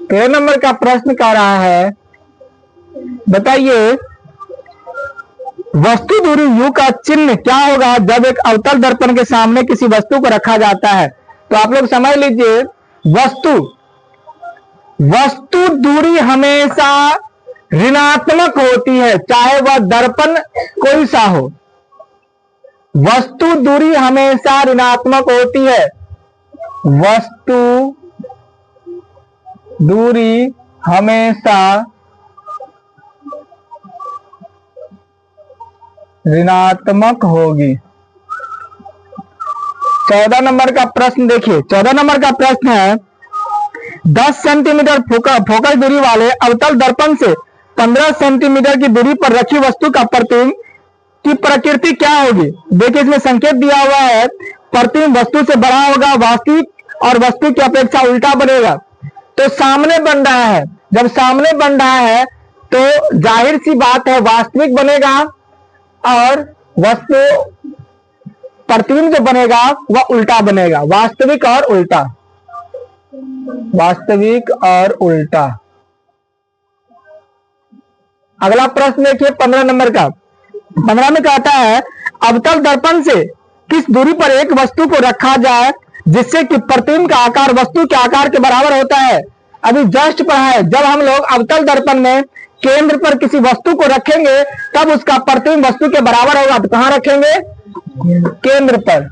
13 नंबर का प्रश्न कह रहा है, बताइए वस्तु दूरी U का चिन्ह क्या होगा जब एक अवतल दर्पण के सामने किसी वस्तु को रखा जाता है? तो आप लोग समझ लीजिए, वस्तु दूरी हमेशा ऋणात्मक होती है, चाहे वह दर्पण कोई सा हो। वस्तु दूरी हमेशा ऋणात्मक होती है। वस्तु दूरी हमेशा ऋणात्मक होगी। 14 नंबर का प्रश्न देखिए, 14 नंबर का प्रश्न है, 10 सेंटीमीटर फोकस दूरी वाले अवतल दर्पण से 15 सेंटीमीटर की दूरी पर रखी वस्तु का प्रतिबिंब की प्रकृति क्या होगी? देखिए इसमें संकेत दिया हुआ है, प्रतिबिंब वस्तु से बड़ा होगा, वास्तविक और वस्तु की अपेक्षा उल्टा बनेगा। तो सामने बन रहा है, जब सामने बन रहा है तो जाहिर सी बात है वास्तविक बनेगा और वस्तु प्रतिबिंब जो बनेगा वह उल्टा बनेगा। वास्तविक और उल्टा, वास्तविक और उल्टा। अगला प्रश्न देखिए 15 नंबर का। 15 में कहता है, अवतल दर्पण से किस दूरी पर एक वस्तु को रखा जाए जिससे कि प्रतिबिंब का आकार वस्तु के आकार के बराबर होता है? अभी जस्ट पढ़ा है, जब हम लोग अवतल दर्पण में केंद्र पर किसी वस्तु को रखेंगे तब उसका प्रतिबिंब वस्तु के बराबर होगा। तो कहां रखेंगे? केंद्र पर।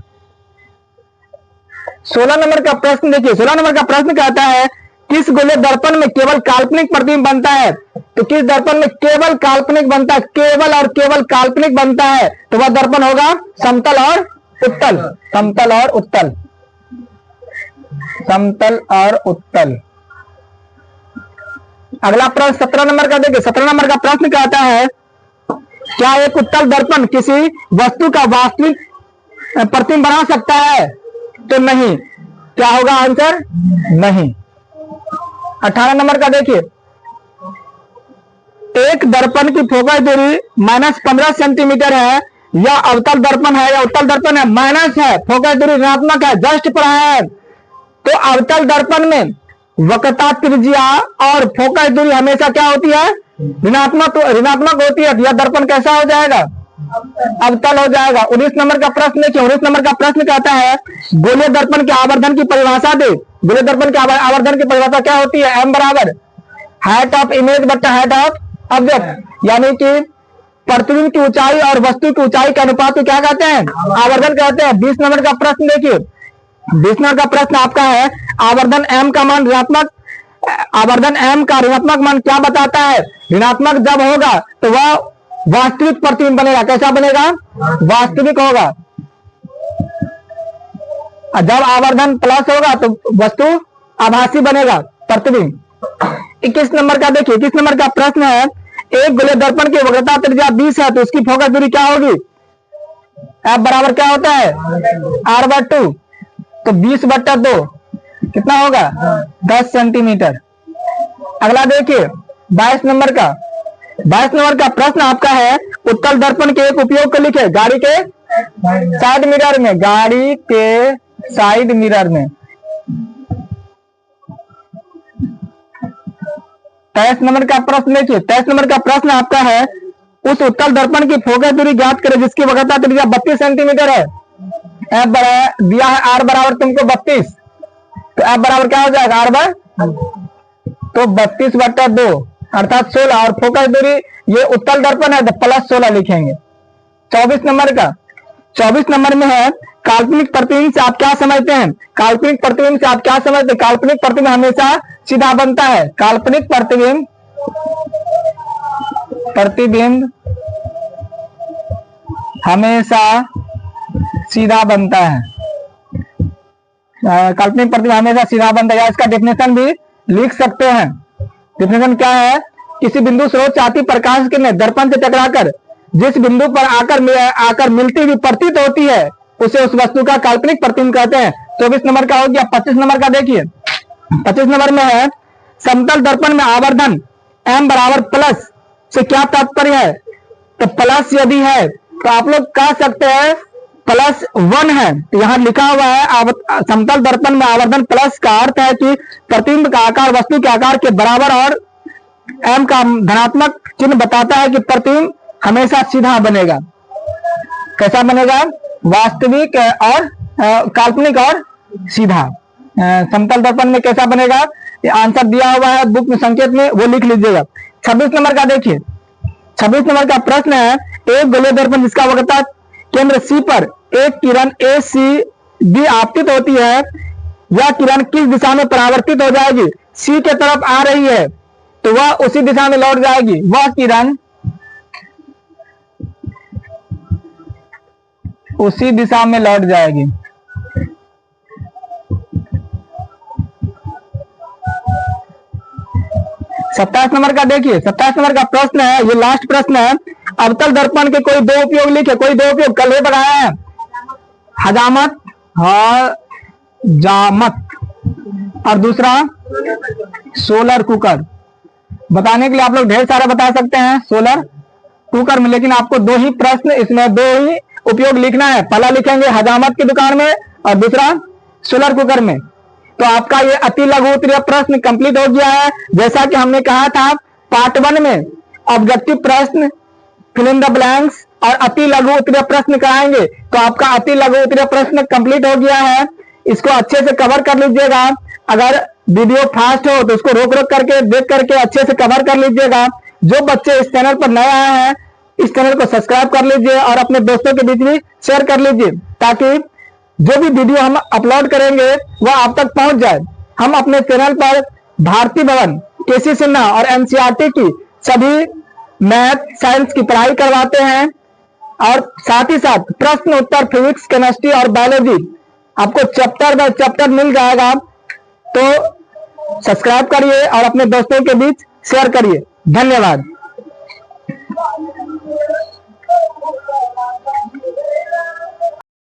16 नंबर का प्रश्न देखिए, 16 नंबर का प्रश्न कहता है, किस गोले दर्पण में केवल काल्पनिक प्रतिबिंब बनता है? तो किस दर्पण में केवल काल्पनिक बनता है? केवल और केवल काल्पनिक बनता है, तो वह दर्पण होगा समतल और उत्तल। समतल और उत्तल, समतल और उत्तल। अगला प्रश्न 17 नंबर का देखिए, 17 नंबर का प्रश्न कहता है, क्या एक उत्तल दर्पण किसी वस्तु का वास्तविक प्रतिबिंब बना सकता है? तो नहीं। क्या होगा आंसर? नहीं। 18 नंबर का देखिए, एक दर्पण की फोकस दूरी -15 सेंटीमीटर है, यह अवतल दर्पण है या उत्तल दर्पण है? माइनस है, फोकस दूरी ऋणात्मक है, जस्ट पढ़ा है। तो अवतल दर्पण में वक्रता त्रिज्या और फोकस दूरी हमेशा क्या होती है? ऋणात्मक होती है। यह दर्पण कैसा हो जाएगा? अवतल हो जाएगा। 19 नंबर का प्रश्न देखिए, 19 नंबर का प्रश्न कहता है गोलीय दर्पण के आवर्धन की परिभाषा दे। गोलीय दर्पण के आवर्धन की परिभाषा क्या होती है? एम बराबर हाइट ऑफ इमेज बट्टा हाइट ऑफ ऑब्जेक्ट, यानी कि प्रतिबिंब की ऊंचाई और वस्तु की ऊंचाई के अनुपात को क्या कहते हैं? आवर्धन कहते हैं। 20 नंबर का प्रश्न देखिए, 20 नंबर का प्रश्न आपका है आवर्धन एम का मान ऋणात्मक, आवर्धन एम का ऋणात्मक मान क्या बताता है? ऋणात्मक जब होगा तो वह वास्तविक प्रतिबिंब बनेगा। कैसा बनेगा? वास्तविक होगा। जब आवर्धन प्लस होगा तो वस्तु आभासी बनेगा, प्रतिबिंब। 21 नंबर का देखिए, 21 नंबर का प्रश्न है एक गोलीय दर्पण की वक्रता त्रिज्या 20 है तो उसकी फोकस दूरी क्या होगी? एफ बराबर क्या होता है? r/2, तो 20/2 कितना होगा? 10 सेंटीमीटर। अगला देखिए 22 नंबर का, 22 नंबर का प्रश्न आपका है उत्तल दर्पण के एक उपयोग को लिखे। गाड़ी के साइड मिरर में, गाड़ी के साइड मिरर में। 23 नंबर का प्रश्न देखिए, 23 नंबर का प्रश्न आपका है उस उत्तल दर्पण की फोकस दूरी ज्ञात करें जिसकी वक्रता त्रिज्या 32 सेंटीमीटर है। एफ बराबर दिया है r बराबर तुमको 32, तो एफ बराबर क्या हो जाएगा? r/, तो 32/2 अर्थात 16, और फोकस दूरी ये उत्तल दर्पण है तो +16 लिखेंगे। 24 नंबर का, 24 नंबर में है काल्पनिक प्रतिबिंब से आप क्या समझते हैं? काल्पनिक प्रतिबिंब से आप क्या समझते हैं? काल्पनिक प्रतिबिंब हमेशा सीधा बनता है। काल्पनिक प्रतिबिंब हमेशा सीधा बनता है। काल्पनिक प्रतिबिंब हमेशा सीधा बनता है, या इसका डेफिनेशन भी लिख सकते हैं। डेफिनेशन क्या है? किसी बिंदु स्रोत से आती प्रकाश किरण दर्पण से टकराकर जिस बिंदु पर आकर मिलती हुई प्रतीत होती है उसे उस वस्तु का काल्पनिक प्रतिबिंब कहते हैं। 24 नंबर का हो गया। 25 नंबर का देखिए, 25 नंबर में है समतल दर्पण में आवर्धन m बराबर प्लस से क्या तात्पर्य है? तो प्लस यदि है तो आप लोग कह सकते हैं +1 है, तो यहां लिखा हुआ है समतल दर्पण में आवर्धन प्लस का अर्थ है कि प्रतिबिंब का आकार वस्तु के आकार के बराबर और m का धनात्मक चिन्ह बताता है कि प्रतिबिंब हमेशा सीधा बनेगा। कैसा बनेगा? वास्तविक और काल्पनिक और सीधा। समतल दर्पण में कैसा बनेगा? ये आंसर दिया हुआ है बुक में संकेत में, वो लिख लीजिएगा। 26 नंबर का देखिए, 26 नंबर का प्रश्न है एक गोलीय दर्पण जिसका वक्रता केंद्र C पर एक किरण ACD आपतित होती है, यह किरण किस दिशा में परावर्तित हो जाएगी? C के तरफ आ रही है तो वह उसी दिशा में लौट जाएगी। वह किरण उसी दिशा में लौट जाएगी। सत्ताईस नंबर का देखिए, 27 नंबर का प्रश्न है, ये लास्ट प्रश्न है अवतल दर्पण के कोई दो उपयोग लिखे। कोई दो उपयोग कल ही बताया है, हजामत और दूसरा सोलर कुकर। बताने के लिए आप लोग ढेर सारे बता सकते हैं सोलर कुकर में, लेकिन आपको दो ही प्रश्न इसमें दो ही उपयोग लिखना है। पहला लिखेंगे हजामत की दुकान में और दूसरा सोलर कुकर में। तो आपका ये अति लघु उत्तरीय प्रश्न कंप्लीट हो गया है। जैसा कि हमने कहा था पार्ट 1 में ऑब्जेक्टिव प्रश्न, फिल इन द ब्लैंक्स और अति लघु उत्तरीय प्रश्न कराएंगे, तो आपका अति लघु उत्तरीय प्रश्न कंप्लीट हो गया है। इसको अच्छे से कवर कर लीजिएगा। अगर वीडियो फास्ट हो तो उसको रोक रोक करके देख करके अच्छे से कवर कर लीजिएगा। जो बच्चे इस चैनल पर नए आए हैं इस चैनल को सब्सक्राइब कर लीजिए और अपने दोस्तों के बीच में शेयर कर लीजिए, ताकि जो भी वीडियो हम अपलोड करेंगे वह आप तक पहुंच जाए। हम अपने चैनल पर भारती भवन, केसी सिन्हा और एनसीईआरटी की सभी मैथ साइंस की पढ़ाई करवाते हैं और साथ ही साथ प्रश्न उत्तर फिजिक्स, केमिस्ट्री और बायोलॉजी आपको चैप्टर बाय चैप्टर मिल जाएगा। तो सब्सक्राइब करिए और अपने दोस्तों के बीच शेयर करिए। धन्यवाद।